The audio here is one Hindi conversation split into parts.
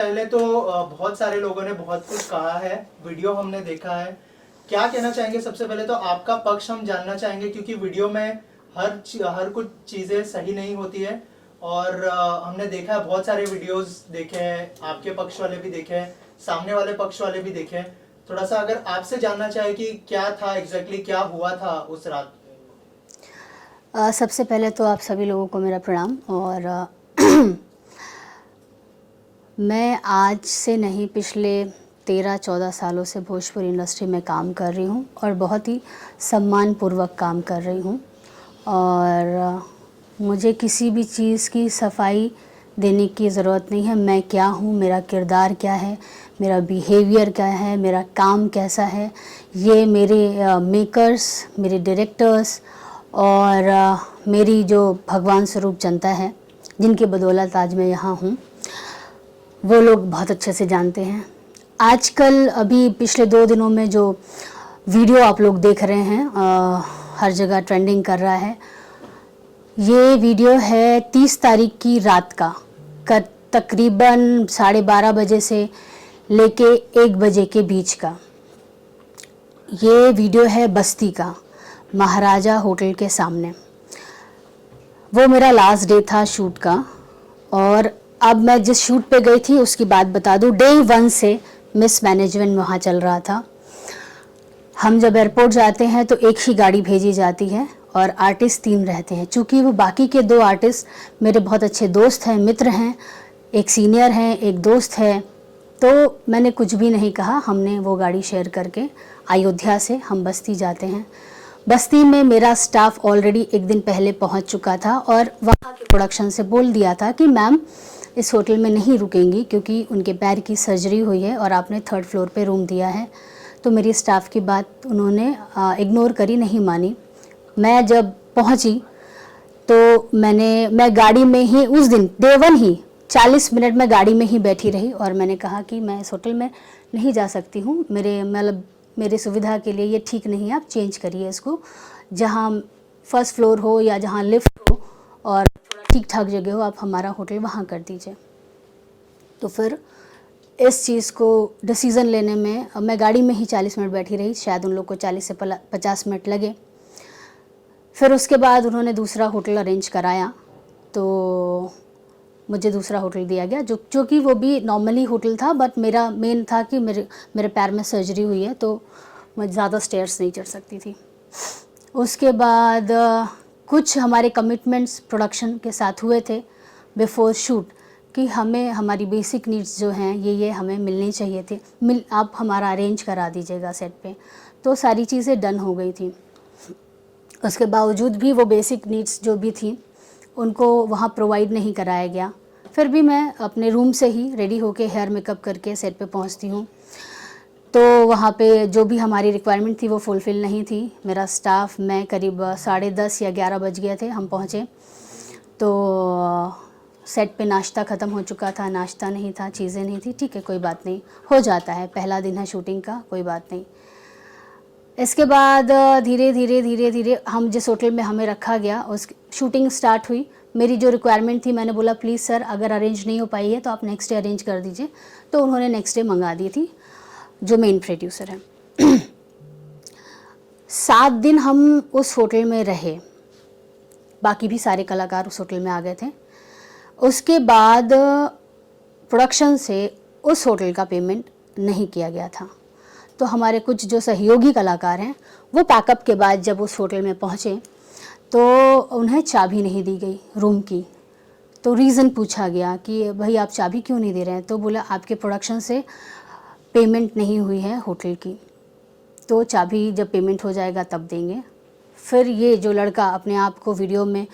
पहले तो बहुत सारे लोगों ने बहुत कुछ कहा है, वीडियो हमने देखा है। क्या कहना चाहेंगे? सबसे पहले तो आपका पक्ष हम जानना चाहेंगे, क्योंकि वीडियो में हर कुछ चीज़ें सही नहीं होती है। और हमने देखा है, बहुत सारे वीडियोस देखे हैं, आपके पक्ष वाले भी देखे हैं, सामने वाले पक्ष वाले भी देखे हैं। थोड़ा सा अगर आपसे जानना चाहे कि क्या था एग्जैक्टली, क्या हुआ था उस रात। सबसे पहले तो आप सभी लोगों को मेरा प्रणाम। और मैं आज से नहीं, पिछले 13-14 सालों से भोजपुरी इंडस्ट्री में काम कर रही हूँ और बहुत ही सम्मानपूर्वक काम कर रही हूँ। और मुझे किसी भी चीज़ की सफाई देने की ज़रूरत नहीं है। मैं क्या हूँ, मेरा किरदार क्या है, मेरा बिहेवियर क्या है, मेरा काम कैसा है, ये मेरे मेकर्स, मेरे डायरेक्टर्स और मेरी जो भगवान स्वरूप जनता है, जिनकी बदौलत आज मैं यहाँ हूँ, वो लोग बहुत अच्छे से जानते हैं। आजकल अभी पिछले 2 दिनों में जो वीडियो आप लोग देख रहे हैं, हर जगह ट्रेंडिंग कर रहा है, ये वीडियो है 30 तारीख की रात का, तकरीबन 12:30 बजे से लेके 1 बजे के बीच का। ये वीडियो है बस्ती का, महाराजा होटल के सामने। वो मेरा लास्ट डे था शूट का। और अब मैं जिस शूट पे गई थी उसकी बात बता दूं। डे 1 से मिस मैनेजमेंट वहाँ चल रहा था। हम जब एयरपोर्ट जाते हैं तो एक ही गाड़ी भेजी जाती है और आर्टिस्ट 3 रहते हैं। चूँकि वो बाकी के 2 आर्टिस्ट मेरे बहुत अच्छे दोस्त हैं, मित्र हैं, एक सीनियर हैं, एक दोस्त है, तो मैंने कुछ भी नहीं कहा। हमने वो गाड़ी शेयर करके अयोध्या से हम बस्ती जाते हैं। बस्ती में मेरा स्टाफ ऑलरेडी 1 दिन पहले पहुंच चुका था और वहाँ के प्रोडक्शन से बोल दिया था कि मैम इस होटल में नहीं रुकेंगी क्योंकि उनके पैर की सर्जरी हुई है और आपने 3rd फ्लोर पे रूम दिया है। तो मेरी स्टाफ की बात उन्होंने इग्नोर करी, नहीं मानी। मैं जब पहुंची तो मैं गाड़ी में ही उस दिन डे 1 ही 40 मिनट में गाड़ी में ही बैठी रही और मैंने कहा कि मैं इस होटल में नहीं जा सकती हूँ, मेरे सुविधा के लिए ये ठीक नहीं है, आप चेंज करिए इसको, जहाँ 1st फ्लोर हो या जहाँ लिफ्ट हो और ठीक ठाक जगह हो, आप हमारा होटल वहाँ कर दीजिए। तो फिर इस चीज़ को डिसीज़न लेने में मैं गाड़ी में ही 40 मिनट बैठी रही, शायद उन लोग को 40 से 50 मिनट लगे। फिर उसके बाद उन्होंने दूसरा होटल अरेंज कराया, तो मुझे दूसरा होटल दिया गया, जो कि वो भी नॉर्मली होटल था, बट मेरा मेन था कि मेरे पैर में सर्जरी हुई है तो मैं ज़्यादा स्टेयर्स नहीं चढ़ सकती थी। उसके बाद कुछ हमारे कमिटमेंट्स प्रोडक्शन के साथ हुए थे बिफोर शूट कि हमें हमारी बेसिक नीड्स जो हैं ये हमें मिलनी चाहिए थी, आप हमारा अरेंज करा दीजिएगा सेट पे। तो सारी चीज़ें डन हो गई थी। उसके बावजूद भी वो बेसिक नीड्स जो भी थी उनको वहाँ प्रोवाइड नहीं कराया गया। फिर भी मैं अपने रूम से ही रेडी होके हेयर मेकअप करके सेट पे पहुँचती हूँ, तो वहाँ पे जो भी हमारी रिक्वायरमेंट थी वो फुलफ़िल नहीं थी। मेरा स्टाफ, मैं करीब 10:30 या 11 बज गए थे हम पहुँचे, तो सेट पे नाश्ता ख़त्म हो चुका था, नाश्ता नहीं था, चीज़ें नहीं थी। ठीक है, कोई बात नहीं, हो जाता है, पहला दिन है शूटिंग का, कोई बात नहीं। इसके बाद धीरे धीरे हम जिस होटल में हमें रखा गया उस शूटिंग स्टार्ट हुई। मेरी जो रिक्वायरमेंट थी, मैंने बोला प्लीज़ सर अगर अरेंज नहीं हो पाई है तो आप नेक्स्ट डे अरेंज कर दीजिए, तो उन्होंने नेक्स्ट डे मंगा दी थी, जो मेन प्रोड्यूसर है। 7 दिन हम उस होटल में रहे, बाकी भी सारे कलाकार उस होटल में आ गए थे। उसके बाद प्रोडक्शन से उस होटल का पेमेंट नहीं किया गया था, तो हमारे कुछ जो सहयोगी कलाकार हैं वो पैकअप के बाद जब उस होटल में पहुँचे तो उन्हें चाबी नहीं दी गई रूम की। तो रीज़न पूछा गया कि भाई आप चाबी क्यों नहीं दे रहे हैं, तो बोला आपके प्रोडक्शन से पेमेंट नहीं हुई है होटल की, तो चाबी जब पेमेंट हो जाएगा तब देंगे। फिर ये जो लड़का अपने आप को वीडियो में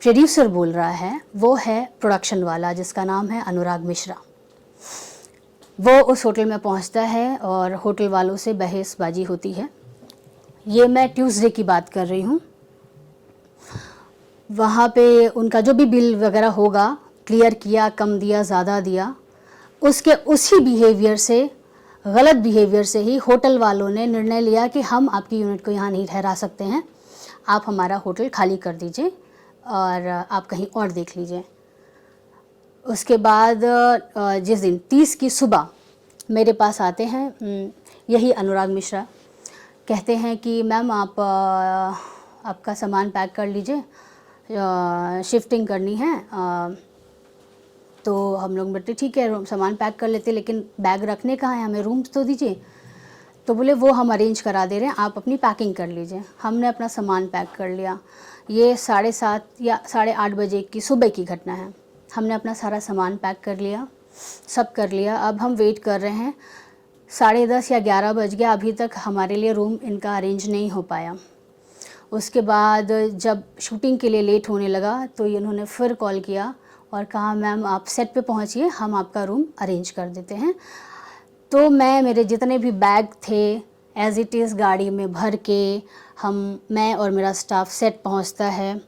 प्रोड्यूसर बोल रहा है वो है प्रोडक्शन वाला, जिसका नाम है अनुराग मिश्रा। वो उस होटल में पहुंचता है और होटल वालों से बहसबाजी होती है। ये मैं ट्यूसडे की बात कर रही हूँ। वहाँ पे उनका जो भी बिल वगैरह होगा क्लियर किया, कम दिया, ज़्यादा दिया, उसके उसी बिहेवियर से, गलत बिहेवियर से ही होटल वालों ने निर्णय लिया कि हम आपकी यूनिट को यहाँ नहीं ठहरा सकते हैं, आप हमारा होटल खाली कर दीजिए और आप कहीं और देख लीजिए। उसके बाद जिस दिन 30 की सुबह मेरे पास आते हैं यही अनुराग मिश्रा, कहते हैं कि मैम आप आपका सामान पैक कर लीजिए, शिफ्टिंग करनी है। तो हम लोग बोलते ठीक है सामान पैक कर लेते, लेकिन बैग रखने कहाँ है, हमें रूम तो दीजिए। तो बोले वो हम अरेंज करा दे रहे हैं, आप अपनी पैकिंग कर लीजिए। हमने अपना सामान पैक कर लिया। ये 7:30 या 8:30 बजे की सुबह की घटना है। हमने अपना सारा सामान पैक कर लिया, सब कर लिया। अब हम वेट कर रहे हैं, 10:30 या 11 बज गया, अभी तक हमारे लिए रूम इनका अरेंज नहीं हो पाया। उसके बाद जब शूटिंग के लिए लेट होने लगा तो इन्होंने फिर कॉल किया और कहा मैम आप सेट पे पहुंचिए, हम आपका रूम अरेंज कर देते हैं। तो मेरे जितने भी बैग थे एज़ इट इज़ गाड़ी में भर के मैं और मेरा स्टाफ सेट पहुंचता है।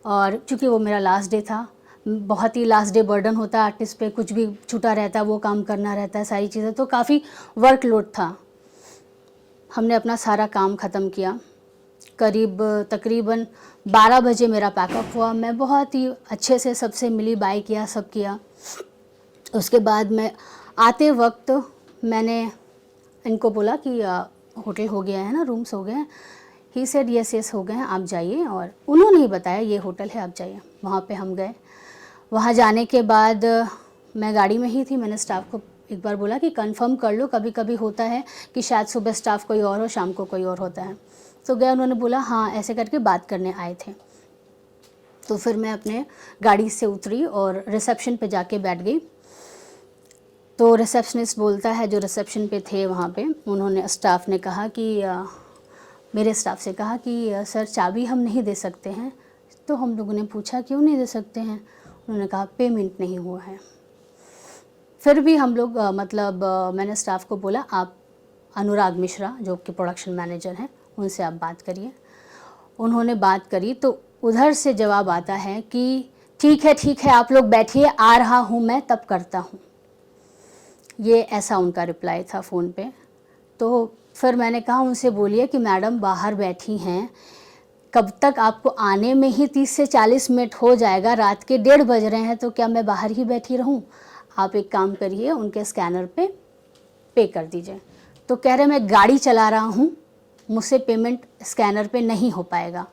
और चूँकि वो मेरा लास्ट डे था, बहुत ही लास्ट डे बर्डन होता है आर्टिस्ट पे, कुछ भी छूटा रहता है वो काम करना रहता है, सारी चीज़ें, तो काफ़ी वर्कलोड था। हमने अपना सारा काम ख़त्म किया। तकरीबन 12 बजे मेरा पैकअप हुआ। मैं बहुत ही अच्छे से सबसे मिली, बाय किया, सब किया। उसके बाद मैं आते वक्त मैंने इनको बोला कि होटल हो गया है ना, रूम्स हो गए हैं। ही सेड यस हो गए हैं, आप जाइए। और उन्होंने ही बताया ये होटल है, आप जाइए। वहाँ पे हम गए। वहाँ जाने के बाद मैं गाड़ी में ही थी। मैंने स्टाफ को एक बार बोला कि कंफर्म कर लो, कभी कभी होता है कि शायद सुबह स्टाफ कोई और हो, शाम को कोई और होता है। तो गया, उन्होंने बोला हाँ, ऐसे करके बात करने आए थे। तो फिर मैं अपने गाड़ी से उतरी और रिसेप्शन पे जाके बैठ गई। तो रिसेप्शनिस्ट बोलता है, जो रिसेप्शन पे थे वहाँ पे, उन्होंने स्टाफ ने कहा कि मेरे स्टाफ से कहा कि सर चाबी हम नहीं दे सकते हैं। तो हम लोगों ने पूछा क्यों नहीं दे सकते हैं? उन्होंने कहा पेमेंट नहीं हुआ है। फिर भी हम लोग मैंने स्टाफ को बोला आप अनुराग मिश्रा जो कि प्रोडक्शन मैनेजर हैं उनसे आप बात करिए। उन्होंने बात करी तो उधर से जवाब आता है कि ठीक है आप लोग बैठिए, आ रहा हूँ मैं, तब करता हूँ। ये ऐसा उनका रिप्लाई था फ़ोन पे। तो फिर मैंने कहा उनसे बोलिए कि मैडम बाहर बैठी हैं, कब तक आपको आने में ही 30 से 40 मिनट हो जाएगा, रात के 1:30 बज रहे हैं, तो क्या मैं बाहर ही बैठी रहूं? आप एक काम करिए, उनके स्कैनर पे कर दीजिए। तो कह रहे मैं गाड़ी चला रहा हूं, मुझसे पेमेंट स्कैनर पे नहीं हो पाएगा।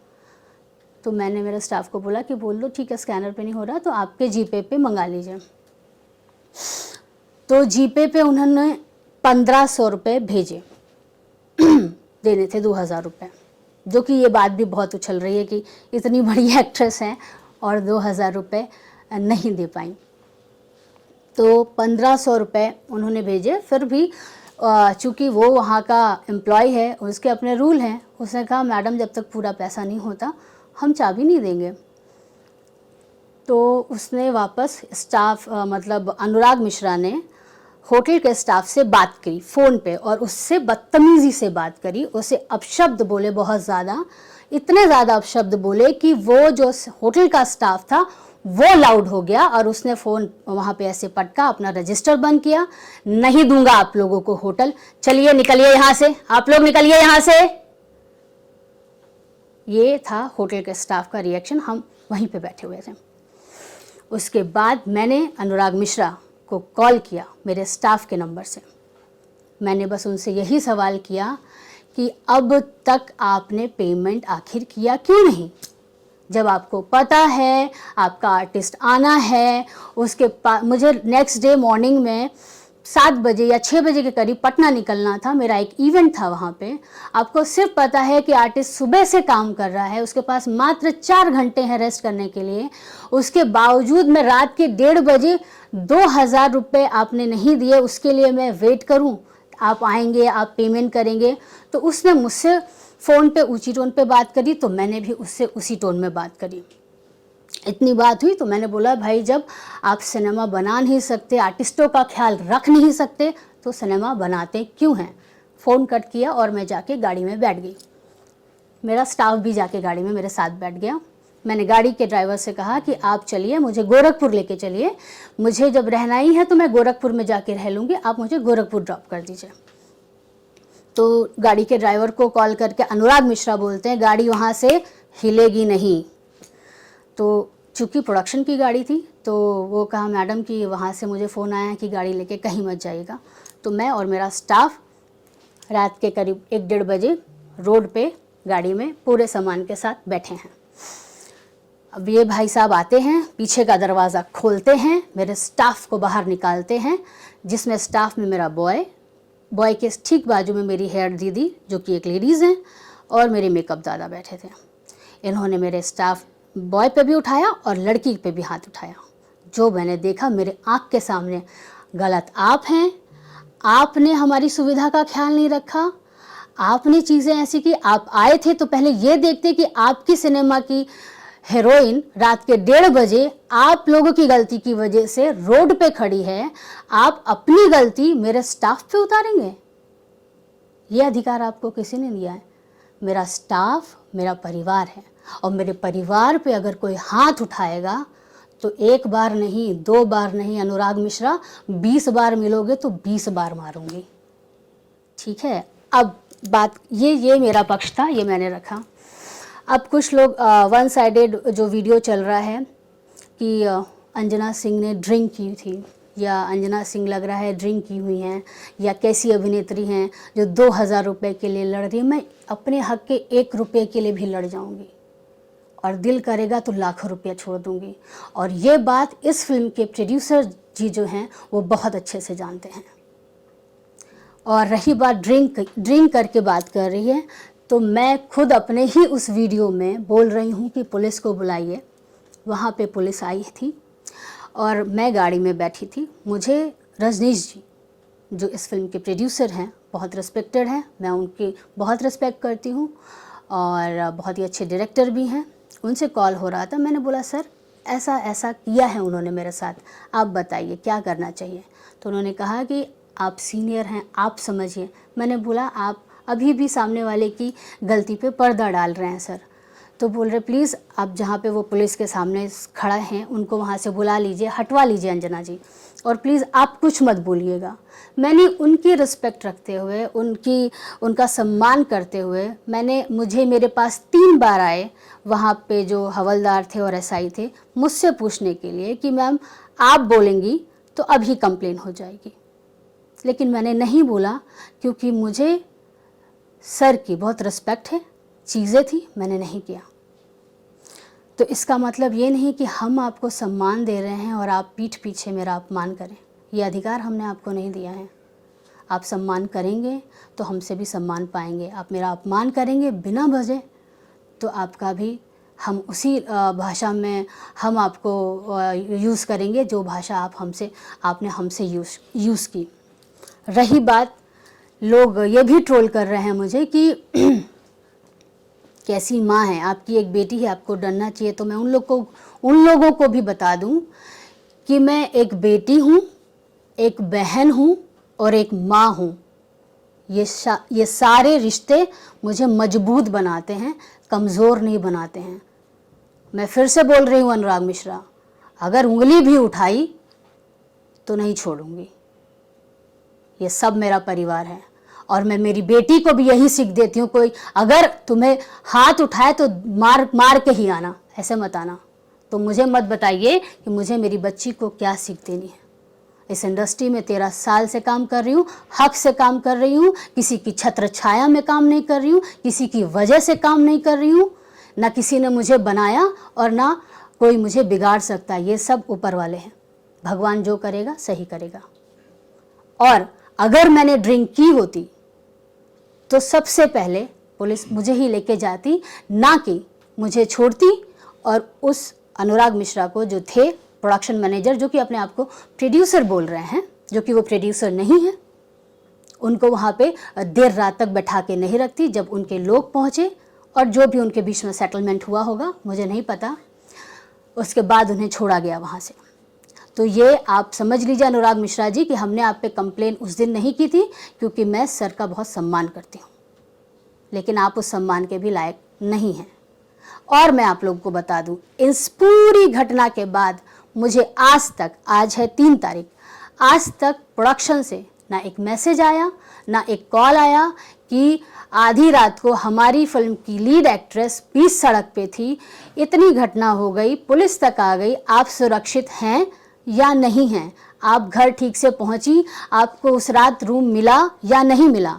तो मैंने मेरे स्टाफ को बोला कि बोल दो ठीक है स्कैनर पे नहीं हो रहा तो आपके जीपे पे मंगा लीजिए। तो जीपे पे उन्होंने 1500 रुपये भेजे देने थे 2000 रुपये, जो कि ये बात भी बहुत उछल रही है कि इतनी बड़ी एक्ट्रेस हैं और 2000 रुपये नहीं दे पाई। तो 1500 रुपये उन्होंने भेजे। फिर भी चूँकि वो वहाँ का एम्प्लॉय है, उसके अपने रूल हैं, उसने कहा मैडम जब तक पूरा पैसा नहीं होता हम चाबी नहीं देंगे। तो उसने वापस स्टाफ अनुराग मिश्रा ने होटल के स्टाफ से बात करी फ़ोन पे और उससे बदतमीज़ी से बात करी, उसे अपशब्द बोले, बहुत ज़्यादा, इतने ज़्यादा अपशब्द बोले कि वो जो होटल का स्टाफ था वो लाउड हो गया और उसने फ़ोन वहाँ पे ऐसे पटका, अपना रजिस्टर बंद किया। नहीं दूंगा आप लोगों को होटल, चलिए निकलिए यहाँ से, आप लोग निकलिए यहाँ से। ये था होटल के स्टाफ का रिएक्शन। हम वहीं पे बैठे हुए थे। उसके बाद मैंने अनुराग मिश्रा को कॉल किया मेरे स्टाफ के नंबर से। मैंने बस उनसे यही सवाल किया कि अब तक आपने पेमेंट आखिर किया क्यों नहीं? जब आपको पता है आपका आर्टिस्ट आना है, उसके मुझे नेक्स्ट डे मॉर्निंग में 7 बजे या 6 बजे के करीब पटना निकलना था, मेरा एक इवेंट था वहाँ पे। आपको सिर्फ पता है कि आर्टिस्ट सुबह से काम कर रहा है, उसके पास मात्र 4 घंटे हैं रेस्ट करने के लिए, उसके बावजूद मैं रात के 1:30 बजे 2000 रुपये आपने नहीं दिए, उसके लिए मैं वेट करूँ? आप आएंगे, आप पेमेंट करेंगे? तो उसने मुझसे फ़ोन पे ऊंची टोन पे बात करी, तो मैंने भी उससे उसी टोन में बात करी। इतनी बात हुई तो मैंने बोला भाई जब आप सिनेमा बना नहीं सकते, आर्टिस्टों का ख्याल रख नहीं सकते, तो सिनेमा बनाते क्यों हैं? फ़ोन कट किया और मैं जाके गाड़ी में बैठ गई। मेरा स्टाफ भी जाके गाड़ी में मेरे साथ बैठ गया। मैंने गाड़ी के ड्राइवर से कहा कि आप चलिए, मुझे गोरखपुर लेके चलिए, मुझे जब रहना ही है तो मैं गोरखपुर में जाके रह लूँगी, आप मुझे गोरखपुर ड्रॉप कर दीजिए। तो गाड़ी के ड्राइवर को कॉल करके अनुराग मिश्रा बोलते हैं गाड़ी वहाँ से हिलेगी नहीं। तो चूँकि प्रोडक्शन की गाड़ी थी तो वो कहा मैडम कि वहाँ से मुझे फ़ोन आया कि गाड़ी लेके कहीं मत जाइएगा। तो मैं और मेरा स्टाफ रात के करीब 1-1:30 बजे रोड पे गाड़ी में पूरे सामान के साथ बैठे हैं। अब ये भाई साहब आते हैं, पीछे का दरवाज़ा खोलते हैं, मेरे स्टाफ को बाहर निकालते हैं, जिसमें स्टाफ में मेरा बॉय के ठीक बाजू में मेरी हेयर दीदी जो कि एक लेडीज़ हैं और मेरे मेकअप दादा बैठे थे। इन्होंने मेरे स्टाफ बॉय पे भी उठाया और लड़की पे भी हाथ उठाया। जो मैंने देखा मेरे आँख के सामने, गलत आप हैं, आपने हमारी सुविधा का ख्याल नहीं रखा, आपने चीज़ें ऐसी की, आप आए थे तो पहले ये देखते कि आपकी सिनेमा की हीरोइन रात के 1:30 बजे आप लोगों की गलती की वजह से रोड पे खड़ी है, आप अपनी गलती मेरे स्टाफ पे उतारेंगे? ये अधिकार आपको किसी ने दिया है? मेरा स्टाफ मेरा परिवार है और मेरे परिवार पे अगर कोई हाथ उठाएगा तो 1 बार नहीं, 2 बार नहीं अनुराग मिश्रा, 20 बार मिलोगे तो 20 बार मारूंगी। ठीक है, अब बात ये मेरा पक्ष था, ये मैंने रखा। अब कुछ लोग वन साइडेड जो वीडियो चल रहा है कि अंजना सिंह ने ड्रिंक की थी या अंजना सिंह लग रहा है ड्रिंक की हुई हैं या कैसी अभिनेत्री हैं जो 2000 रुपये के लिए लड़ रही है। मैं अपने हक के 1 रुपये के लिए भी लड़ जाऊंगी और दिल करेगा तो लाखों रुपया छोड़ दूंगी। और ये बात इस फिल्म के प्रोड्यूसर जी जो हैं वो बहुत अच्छे से जानते हैं। और रही बात ड्रिंक करके बात कर रही है, तो मैं खुद अपने ही उस वीडियो में बोल रही हूँ कि पुलिस को बुलाइए। वहाँ पे पुलिस आई थी और मैं गाड़ी में बैठी थी। मुझे रजनीश जी जो इस फिल्म के प्रोड्यूसर हैं बहुत रिस्पेक्टेड हैं, मैं उनकी बहुत रिस्पेक्ट करती हूँ और बहुत ही अच्छे डायरेक्टर भी हैं। उनसे कॉल हो रहा था, मैंने बोला सर ऐसा ऐसा किया है उन्होंने मेरे साथ, आप बताइए क्या करना चाहिए। तो उन्होंने कहा कि आप सीनियर हैं, आप समझिए। मैंने बोला आप अभी भी सामने वाले की गलती पे पर्दा डाल रहे हैं सर। तो बोल रहे प्लीज़ आप जहाँ पे वो पुलिस के सामने खड़ा हैं उनको वहाँ से बुला लीजिए, हटवा लीजिए अंजना जी, और प्लीज़ आप कुछ मत बोलिएगा। मैंने उनकी रिस्पेक्ट रखते हुए, उनका सम्मान करते हुए, मुझे मेरे पास 3 बार आए वहाँ पे जो हवलदार थे और एसआई थे मुझसे पूछने के लिए कि मैम आप बोलेंगी तो अभी कंप्लेन हो जाएगी। लेकिन मैंने नहीं बोला क्योंकि मुझे सर की बहुत रिस्पेक्ट है, चीज़ें थी, मैंने नहीं किया। तो इसका मतलब ये नहीं कि हम आपको सम्मान दे रहे हैं और आप पीठ पीछे मेरा अपमान करें। ये अधिकार हमने आपको नहीं दिया है। आप सम्मान करेंगे तो हमसे भी सम्मान पाएंगे। आप मेरा अपमान करेंगे बिना वजह तो आपका भी हम उसी भाषा में हम आपको यूज़ करेंगे जो भाषा आपने हमसे यूज़ की। रही बात, लोग ये भी ट्रोल कर रहे हैं मुझे कि कैसी माँ है, आपकी एक बेटी है, आपको डरना चाहिए। तो मैं उन लोगों को भी बता दूं कि मैं एक बेटी हूँ, एक बहन हूँ और एक माँ हूँ। ये सारे रिश्ते मुझे मजबूत बनाते हैं, कमज़ोर नहीं बनाते हैं। मैं फिर से बोल रही हूँ अनुराग मिश्रा, अगर उंगली भी उठाई तो नहीं छोड़ूंगी। ये सब मेरा परिवार है और मैं मेरी बेटी को भी यही सीख देती हूँ, कोई अगर तुम्हें हाथ उठाए तो मार के ही आना, ऐसे मत आना। तो मुझे मत बताइए कि मुझे मेरी बच्ची को क्या सीख देनी है। इस इंडस्ट्री में 13 साल से काम कर रही हूँ, हक से काम कर रही हूँ, किसी की छत्र छाया में काम नहीं कर रही हूँ, किसी की वजह से काम नहीं कर रही हूँ। ना किसी ने मुझे बनाया और ना कोई मुझे बिगाड़ सकता। ये सब ऊपर वाले हैं, भगवान जो करेगा सही करेगा। और अगर मैंने ड्रिंक की होती तो सबसे पहले पुलिस मुझे ही लेके जाती, ना कि मुझे छोड़ती और उस अनुराग मिश्रा को जो थे प्रोडक्शन मैनेजर, जो कि अपने आप को प्रोड्यूसर बोल रहे हैं, जो कि वो प्रोड्यूसर नहीं है, उनको वहाँ पे देर रात तक बैठा के नहीं रखती। जब उनके लोग पहुँचे और जो भी उनके बीच में सेटलमेंट हुआ होगा मुझे नहीं पता, उसके बाद उन्हें छोड़ा गया वहाँ से। तो ये आप समझ लीजिए अनुराग मिश्रा जी कि हमने आप पे कंप्लेन उस दिन नहीं की थी क्योंकि मैं सर का बहुत सम्मान करती हूँ, लेकिन आप उस सम्मान के भी लायक नहीं हैं। और मैं आप लोगों को बता दूँ, इस पूरी घटना के बाद मुझे आज तक, आज है 3 तारीख, आज तक प्रोडक्शन से ना एक मैसेज आया, ना एक कॉल आया कि आधी रात को हमारी फिल्म की लीड एक्ट्रेस बीच सड़क पे थी, इतनी घटना हो गई, पुलिस तक आ गई, आप सुरक्षित हैं या नहीं हैं, आप घर ठीक से पहुंची, आपको उस रात रूम मिला या नहीं मिला,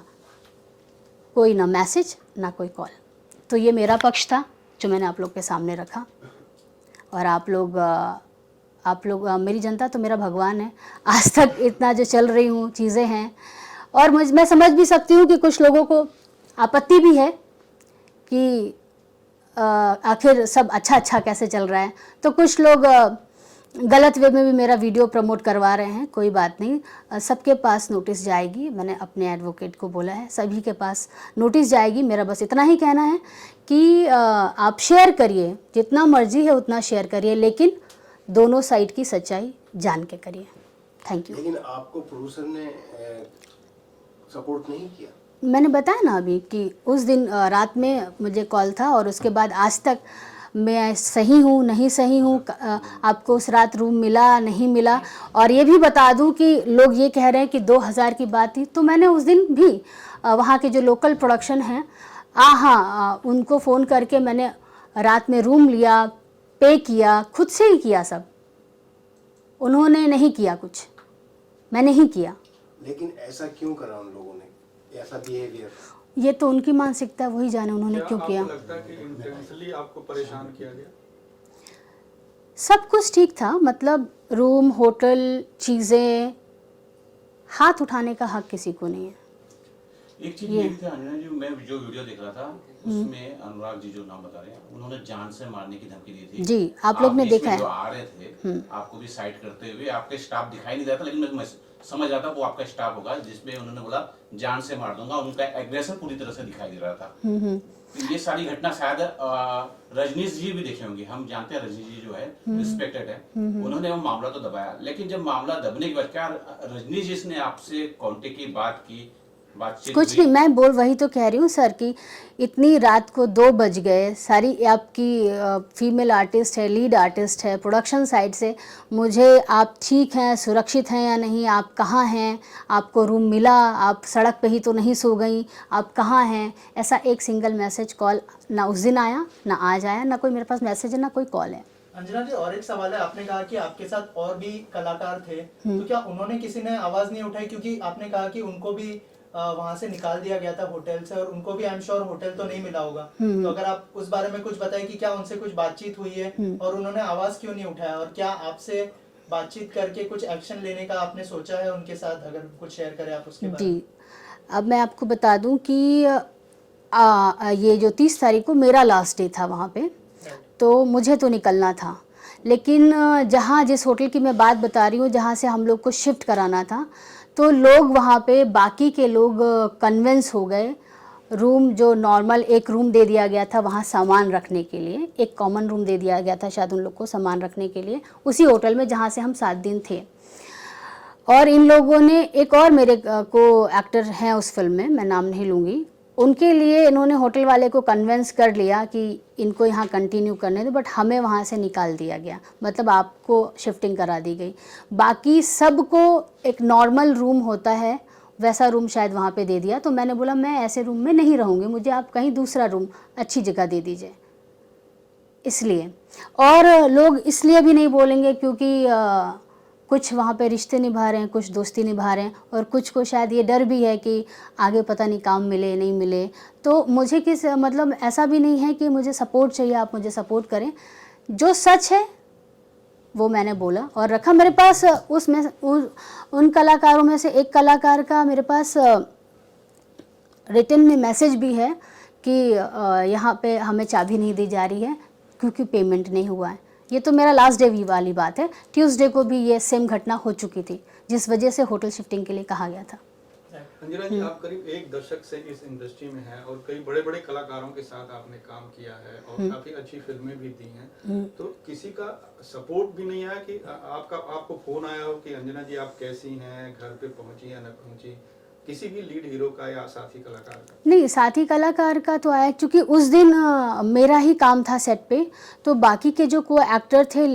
कोई ना मैसेज ना कोई कॉल। तो ये मेरा पक्ष था जो मैंने आप लोग के सामने रखा। और आप लोग मेरी जनता तो मेरा भगवान है। आज तक इतना जो चल रही हूँ चीज़ें हैं, और मैं समझ भी सकती हूँ कि कुछ लोगों को आपत्ति भी है कि आखिर सब अच्छा कैसे चल रहा है। तो कुछ लोग गलत वे में भी मेरा वीडियो प्रमोट करवा रहे हैं। कोई बात नहीं, सबके पास नोटिस जाएगी। मैंने अपने एडवोकेट को बोला है, सभी के पास नोटिस जाएगी। मेरा बस इतना ही कहना है कि आप शेयर करिए, जितना मर्जी है उतना शेयर करिए, लेकिन दोनों साइड की सच्चाई जान के करिए। Thank you. लेकिन आपको प्रोड्यूसर ने सपोर्ट नहीं किया? मैंने बताया ना अभी कि उस दिन रात में मुझे कॉल था, और उसके बाद आज तक मैं सही हूँ नहीं सही हूँ, आपको उस रात रूम मिला नहीं मिला। और ये भी बता दूँ कि लोग ये कह रहे हैं कि 2000 की बात थी, तो मैंने उस दिन भी वहाँ के जो लोकल प्रोडक्शन हैं, हाँ, उनको फ़ोन करके मैंने रात में रूम लिया, पे किया, खुद से ही किया सब। उन्होंने नहीं किया कुछ, मैंने ही किया। लेकिन ऐसा क्यों करा उन लोगों ने, ऐसा बिहेवियर? ये तो उनकी मानसिकता है, वही जाने उन्होंने क्यों किया। आपको लगता है कि इंटेंशनली आपको परेशान किया गया? सब कुछ ठीक था, मतलब रूम, होटल, चीज़ें, हाथ उठाने का हक किसी को नहीं है। एक चीज ये भी था अंजना जी, मैं जो वीडियो देख रहा था उसमें अनुराग जी जो नाम बता रहे हैं, उन्होंने जान से मारने की धमकी दी थी। जी, आप लोग ने देखा है। जो आ रहे थे आपको भी साइड करते हुए, आपके स्टाफ दिखाई नहीं देता, लेकिन मैं समझ रहा था वो आपका स्टाफ होगा, जिसमें उन्होंने बोला जान से मार दूंगा। उनका एग्रेशन पूरी तरह से दिखाई दे रहा था। तो ये सारी घटना शायद रजनीश जी भी देखे होंगे। हम जानते हैं रजनीश जी जो है रिस्पेक्टेड है, उन्होंने वो मामला तो दबाया, लेकिन जब मामला दबने के बाद क्या रजनीश जी ने आपसे कांटेक्ट की, बात की, बातचीत कुछ नहीं, मैं वही तो कह रही हूँ सर कि इतनी रात को 2 बज गए, सारी आपकी फीमेल आर्टिस्ट है, लीड आर्टिस्ट है, प्रोडक्शन साइड से मुझे आप ठीक हैं, सुरक्षित हैं या नहीं, आप कहाँ हैं, आपको रूम मिला, आप सड़क पे ही तो नहीं सो गई, आप कहाँ हैं, ऐसा एक सिंगल मैसेज कॉल ना उस दिन आया, ना आज आया, ना कोई मेरे पास मैसेज है, ना कोई कॉल है। अंजना जी, और एक सवाल है, आपने कहा कि आपके साथ और भी कलाकार थे, तो क्या उन्होंने किसी ने आवाज नहीं उठाई? क्योंकि आपने कहा कि उनको भी वहां से निकाल दिया गया था होटल से, और उनको भी आई एम श्योर होटल तो नहीं मिला होगा। तो अगर आप उस बारे में कुछ बताएं कि क्या उनसे कुछ बातचीत हुई है और उन्होंने आवाज क्यों नहीं उठाया, और क्या आपसे बातचीत करके कुछ एक्शन लेने का आपने सोचा है उनके साथ? अगर कुछ शेयर करें आप उसके बारे में। जी, अब मैं आपको बता दूं कि ये जो 30 तारीख को मेरा लास्ट डे था वहाँ पे, तो मुझे तो निकलना था, लेकिन जिस होटल की मैं बात बता रही हूँ, जहाँ से हम लोग को शिफ्ट कराना था, तो लोग वहाँ पे, बाकी के लोग कन्विंस हो गए। रूम जो नॉर्मल एक रूम दे दिया गया था वहाँ सामान रखने के लिए, एक कॉमन रूम दे दिया गया था शायद उन लोग को सामान रखने के लिए, उसी होटल में जहाँ से हम 7 दिन थे। और इन लोगों ने, एक और मेरे को एक्टर हैं उस फिल्म में, मैं नाम नहीं लूँगी, उनके लिए इन्होंने होटल वाले को कन्विंस कर लिया कि इनको यहाँ कंटिन्यू करने दो, बट हमें वहाँ से निकाल दिया गया, मतलब आपको शिफ्टिंग करा दी गई। बाकी सबको एक नॉर्मल रूम होता है वैसा रूम शायद वहाँ पे दे दिया। तो मैंने बोला मैं ऐसे रूम में नहीं रहूँगी, मुझे आप कहीं दूसरा रूम अच्छी जगह दे दीजिए। इसलिए, और लोग इसलिए भी नहीं बोलेंगे क्योंकि कुछ वहाँ पे रिश्ते निभा रहे हैं, कुछ दोस्ती निभा रहे हैं, और कुछ को शायद ये डर भी है कि आगे पता नहीं काम मिले नहीं मिले। तो मुझे मतलब ऐसा भी नहीं है कि मुझे सपोर्ट चाहिए, आप मुझे सपोर्ट करें। जो सच है वो मैंने बोला और रखा। मेरे पास उन कलाकारों में से एक कलाकार का मेरे पास रिटन में मैसेज भी है कि यहाँ पे हमें चाबी नहीं दी जा रही है क्योंकि पेमेंट नहीं हुआ है। ये तो मेरा लास्ट डे वाली बात है। ट्यूसडे को भी ये सेम घटना हो चुकी थी, जिस वजह से होटल शिफ्टिंग के लिए कहा गया था। अंजना जी, आप करीब 1 दशक से इस इंडस्ट्री में हैं और कई बड़े बड़े कलाकारों के साथ आपने काम किया है और काफी अच्छी फिल्में भी दी हैं, तो किसी का सपोर्ट भी नहीं आया कि आपको फोन आया हो कि अंजना जी आप कैसी हैं, घर पे पहुंची या न पहुंची, किसी भी लीड हीरो का या साथी कलाकार का? नहीं, साथी कलाकार का तो आया क्योंकि उस दिन मेरा ही काम था सेट पे, तो बाकी के जो को एक्टर थे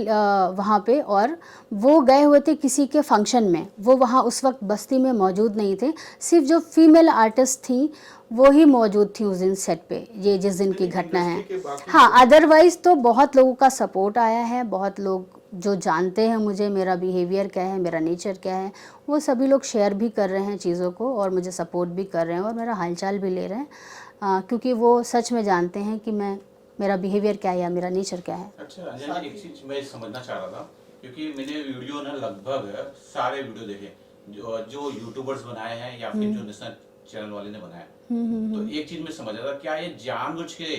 वहाँ पे, और वो गए हुए थे किसी के फंक्शन में, वो वहाँ उस वक्त बस्ती में मौजूद नहीं थे। सिर्फ जो फीमेल आर्टिस्ट थी वो ही मौजूद थी उस दिन सेट पे, ये जिस दिन की घटना है। इंडस्ट्री के बाकी हाँ, अदरवाइज तो बहुत लोगों का सपोर्ट आया है, बहुत लोग जो जानते हैं मुझे, मेरा बिहेवियर क्या है, मेरा नेचर क्या है, वो सभी लोग शेयर भी कर रहे हैं चीज़ों को और मुझे सपोर्ट भी कर रहे हैं और मेरा हालचाल भी ले रहे हैं, क्योंकि वो सच में जानते हैं कि मेरा बिहेवियर क्या है या मेरा नेचर क्या है। अच्छा अंजना जी, एक चीज मैं समझना चाह रहा था, क्योंकि मैंने वीडियो ना लगभग सारे वीडियो देखे जो यूट्यूबर्स बनाए हैं या फिर जो नेशनल चैनल वाले ने बनाया, तो एक चीज मैं समझ रहा था, क्या ये जानबूझ के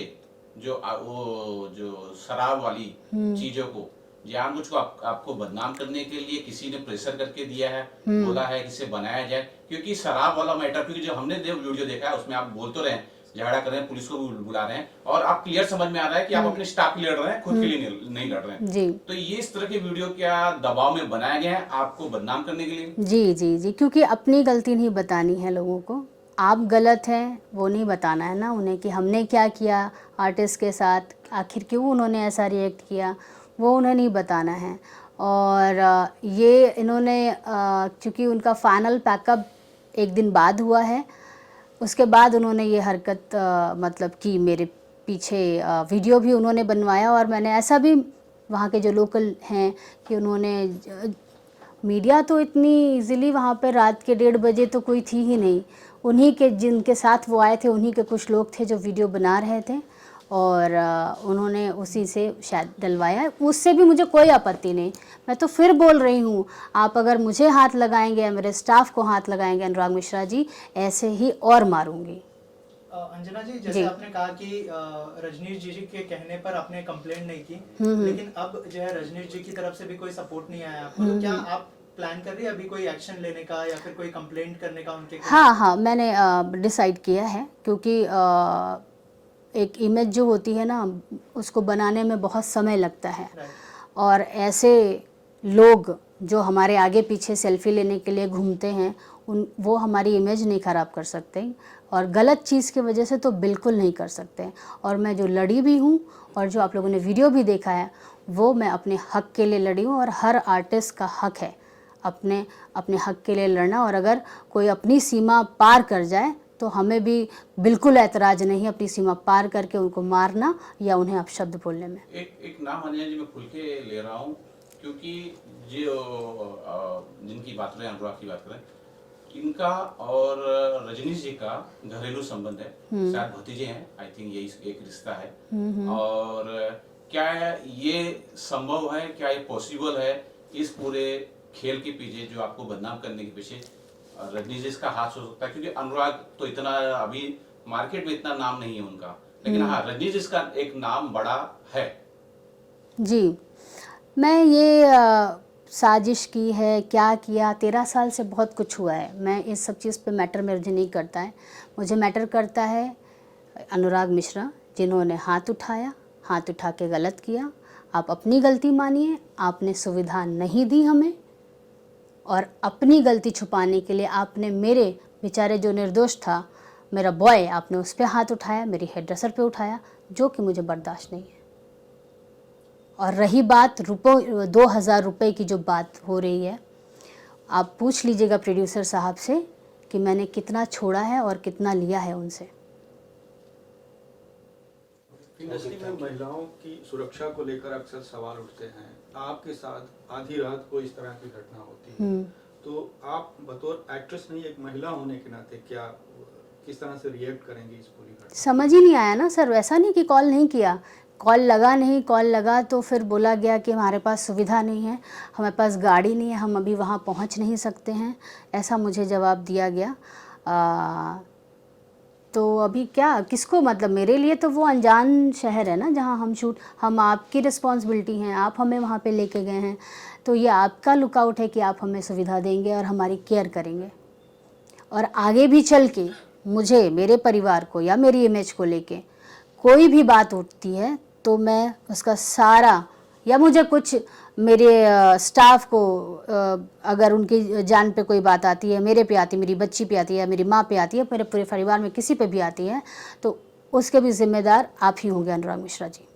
वो जो शराब वाली चीजों को जानबूझ को आपको बदनाम करने के लिए किसी ने प्रेशर करके दिया है, बोला है कि इसे बनाया जाए? क्योंकि शराब वाला मैटर, क्योंकि जो हमने वीडियो देखा है उसमें आप बोल तो रहे हैं, झगड़ा कर रहे हैं, पुलिस को भी बुला रहे हैं और आप क्लियर समझ में आ रहा है कि आप अपने स्टाफ के लिए लड़ रहे हैं, खुद के लिए नहीं लड़ रहे हैं जी। तो ये इस तरह के वीडियो क्या दबाव में बनाया गया है आपको बदनाम करने के लिए? जी जी जी, क्योंकि अपनी गलती नहीं बतानी है लोगों को, आप गलत हैं वो नहीं बताना है ना उन्हें कि हमने क्या किया आर्टिस्ट के साथ, आखिर क्यों उन्होंने ऐसा रिएक्ट किया, वो उन्हें नहीं बताना है। और ये इन्होंने क्योंकि उनका फाइनल पैकअप एक दिन बाद हुआ है, उसके बाद उन्होंने ये हरकत मतलब कि मेरे पीछे वीडियो भी उन्होंने बनवाया और मैंने ऐसा भी वहाँ के जो लोकल हैं कि उन्होंने मीडिया तो इतनी इजीली वहाँ पे रात के 1:30 बजे तो कोई थी ही नहीं, उन्हीं के जिनके साथ वो आए थे उन्हीं के कुछ लोग थे जो वीडियो बना रहे थे और उन्होंने उसी से शायद डलवाया। उससे भी मुझे कोई आपत्ति नहीं, मैं तो फिर बोल रही हूँ, आप अगर मुझे हाथ लगाएंगे या मेरे स्टाफ को हाथ लगाएंगे अनुराग मिश्रा जी, ऐसे ही और मारूंगी। अंजना जी, जैसे आपने कहा कि रजनीश जी के कहने पर आपने कंप्लेंट नहीं की, लेकिन अब जो है रजनीश जी की तरफ से भी कोई सपोर्ट नहीं आया आपको, तो क्या आप प्लान कर रही है अभी कोई एक्शन लेने का या फिर कोई कंप्लेंट करने का उनके? हाँ, मैंने डिसाइड किया है, क्योंकि एक इमेज जो होती है ना उसको बनाने में बहुत समय लगता है और ऐसे लोग जो हमारे आगे पीछे सेल्फी लेने के लिए घूमते हैं वो हमारी इमेज नहीं ख़राब कर सकते और गलत चीज़ की वजह से तो बिल्कुल नहीं कर सकते। और मैं जो लड़ी भी हूँ और जो आप लोगों ने वीडियो भी देखा है वो मैं अपने हक़ के लिए लड़ी हूँ और हर आर्टिस्ट का हक़ है अपने हक़ के लिए लड़ना, और अगर कोई अपनी सीमा पार कर जाए तो हमें भी बिल्कुल ऐतराज़ नहीं अपनी सीमा पार करके उनको मारना या उन्हें अपशब्द बोलने में। एक नाम अंजना जी मैं खुल के ले रहा हूँ, क्योंकि जो जिनकी बात करें, अनुराग की बात करें, इनका और रजनीश जी का घरेलू संबंध है, शायद भतीजे हैं, आई थिंक यही एक रिश्ता है। और क्या ये संभव है, क्या ये पॉसिबल है इस पूरे खेल के पीछे जो आपको बदनाम करने के पीछे रजनीश जी का हाथ हो सकता है? क्योंकि अनुराग तो इतना अभी मार्केट में इतना नाम नहीं है उनका, लेकिन हाँ रजनीश जी का एक नाम बड़ा है। जी, मैं ये साजिश की है, क्या किया, 13 साल से बहुत कुछ हुआ है, मैं इस सब चीज़ पे मैटर मुझे नहीं करता है। मुझे मैटर करता है अनुराग मिश्रा जिन्होंने हाथ उठाया, हाथ उठा के गलत किया। आप अपनी गलती मानिए, आपने सुविधा नहीं दी हमें और अपनी गलती छुपाने के लिए आपने मेरे बेचारे जो निर्दोष था मेरा बॉय, आपने उस पर हाथ उठाया, मेरी हेयर ड्रेसर पे उठाया, जो कि मुझे बर्दाश्त नहीं है। और रही बात 2000 रुपये की जो बात हो रही है, आप पूछ लीजिएगा प्रोड्यूसर साहब से कि मैंने कितना छोड़ा है और कितना लिया है उनसे। इंडस्ट्री में महिलाओं की सुरक्षा को लेकर अक्सर सवाल उठते हैं, आपके साथ आधी रात को इस तरह की घटना होती है, तो आप बतौर एक्ट्रेस नहीं एक महिला होने के नाते क्या किस तरह से रिएक्ट करेंगी इस पूरी घटना? समझ ही नहीं आया ना सर, ऐसा नहीं कि कॉल नहीं किया, कॉल लगा नहीं, कॉल लगा तो फिर बोला गया कि हमारे पास सुविधा नहीं है, हमारे पास गाड़ी नहीं है, हम अभी वहाँ पहुँच नहीं सकते हैं, ऐसा मुझे जवाब दिया गया। तो अभी क्या किसको, मतलब मेरे लिए तो वो अनजान शहर है ना जहाँ हम आपकी रिस्पॉन्सिबिलिटी हैं, आप हमें वहाँ पे लेके गए हैं, तो ये आपका लुकआउट है कि आप हमें सुविधा देंगे और हमारी केयर करेंगे। और आगे भी चल के मुझे, मेरे परिवार को या मेरी इमेज को लेके कोई भी बात उठती है तो मैं उसका सारा, या मुझे कुछ मेरे स्टाफ को अगर उनकी जान पे कोई बात आती है, मेरे पे आती है, मेरी बच्ची पे आती है, मेरी माँ पे आती है, मेरे पूरे परिवार में किसी पे भी आती है, तो उसके भी जिम्मेदार आप ही होंगे अनुराग मिश्रा जी।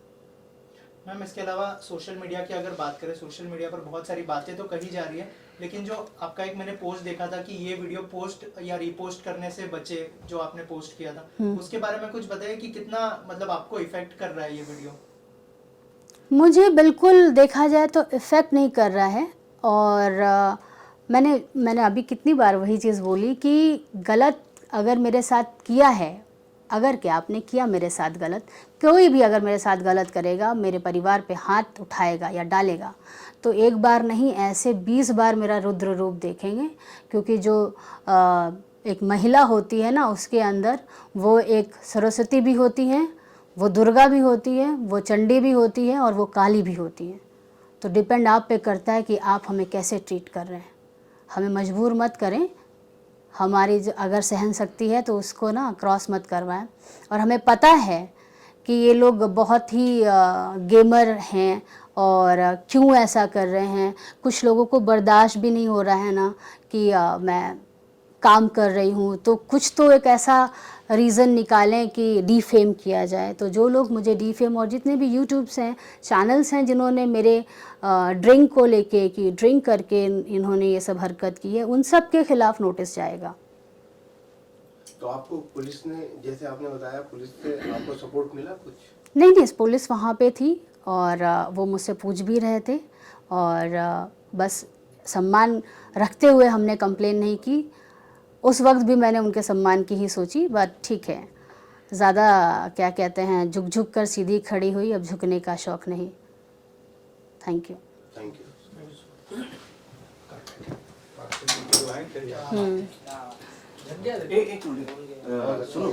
मैम, इसके अलावा सोशल मीडिया की अगर बात करें, सोशल मीडिया पर बहुत सारी बातें तो कही जा रही है, लेकिन जो आपका एक मैंने पोस्ट देखा था कि ये वीडियो पोस्ट या रीपोस्ट करने से बचे, जो आपने पोस्ट किया था, उसके बारे में कुछ बताइए कि कितना मतलब आपको इफेक्ट कर रहा है ये वीडियो। मुझे बिल्कुल देखा जाए तो इफ़ेक्ट नहीं कर रहा है। और मैंने अभी कितनी बार वही चीज़ बोली कि गलत अगर मेरे साथ किया है, अगर क्या आपने किया मेरे साथ गलत, कोई भी अगर मेरे साथ गलत करेगा, मेरे परिवार पे हाथ उठाएगा या डालेगा, तो एक बार नहीं ऐसे 20 बार मेरा रुद्र रूप देखेंगे। क्योंकि जो एक महिला होती है ना, उसके अंदर वो एक सरस्वती भी होती हैं, वो दुर्गा भी होती है, वो चंडी भी होती है और वो काली भी होती है। तो डिपेंड आप पे करता है कि आप हमें कैसे ट्रीट कर रहे हैं। हमें मजबूर मत करें, हमारी अगर सहन शक्ति है तो उसको ना क्रॉस मत करवाएं। और हमें पता है कि ये लोग बहुत ही गेमर हैं और क्यों ऐसा कर रहे हैं। कुछ लोगों को बर्दाश्त भी नहीं हो रहा है ना कि मैं काम कर रही हूँ, तो कुछ तो एक ऐसा रीज़न निकालें कि डीफेम किया जाए। तो जो लोग मुझे डीफेम, और जितने भी यूट्यूब्स हैं, चैनल्स हैं जिन्होंने मेरे ड्रिंक को लेके कि ड्रिंक करके इन्होंने ये सब हरकत की है, उन सब के खिलाफ नोटिस जाएगा। तो आपको पुलिस ने, जैसे आपने बताया, पुलिस से आपको सपोर्ट मिला कुछ? नहीं, पुलिस वहाँ पे थी और वो मुझसे पूछ भी रहे थे और बस सम्मान रखते हुए हमने कंप्लेन नहीं की। उस वक्त भी मैंने उनके सम्मान की ही सोची, बट ठीक है, ज़्यादा क्या कहते हैं, झुक कर सीधी खड़ी हुई, अब झुकने का शौक़ नहीं। Thank you. Thank you. तो आए थे। एक मिनट सुनो।